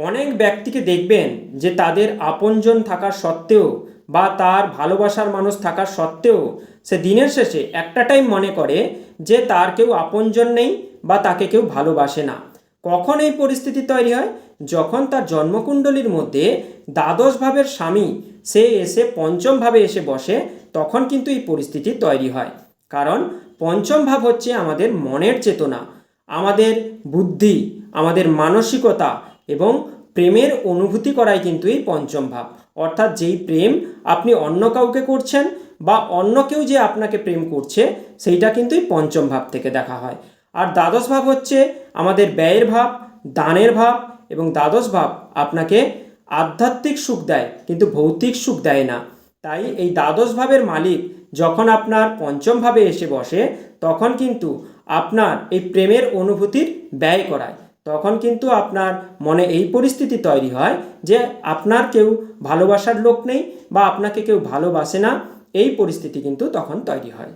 অনেক ব্যক্তিকে দেখবেন যে তাদের আপনজন থাকার সত্ত্বেও বা তার ভালোবাসার মানুষ থাকার সত্ত্বেও সে দিনের শেষে একটা টাইম মনে করে যে তার কেউ আপনজন নেই বা তাকে কেউ ভালোবাসে না। কখন এই পরিস্থিতি তৈরি হয়? যখন তার জন্মকুণ্ডলীর মধ্যে দ্বাদশ ভাবের স্বামী সে এসে পঞ্চম ভাবে এসে বসে, তখন কিন্তু এই পরিস্থিতি তৈরি হয়। কারণ পঞ্চম ভাব হচ্ছে আমাদের মনের চেতনা, আমাদের বুদ্ধি, আমাদের মানসিকতা এবং প্রেমের অনুভূতি করাই কিন্তু এই পঞ্চম ভাব। অর্থাৎ যেই প্রেম আপনি অন্য কাউকে করছেন বা অন্য কেউ যে আপনাকে প্রেম করছে, সেইটা কিন্তু এই পঞ্চম ভাব থেকে দেখা হয়। আর দ্বাদশ ভাব হচ্ছে আমাদের ব্যয়ের ভাব, দানের ভাব, এবং দ্বাদশ ভাব আপনাকে আধ্যাত্মিক সুখ দেয় কিন্তু ভৌতিক সুখ দেয় না। তাই এই দ্বাদশ ভাবের মালিক যখন আপনার পঞ্চম ভাবে এসে বসে, তখন কিন্তু আপনার এই প্রেমের অনুভূতির ব্যয় করায়। তখন কিন্তু আপনার মনে এই পরিস্থিতি তৈরি হয় যে আপনার কেউ ভালোবাসার লোক নেই বা আপনাকে কেউ ভালোবাসে না। এই পরিস্থিতি কিন্তু তখন তৈরি হয়।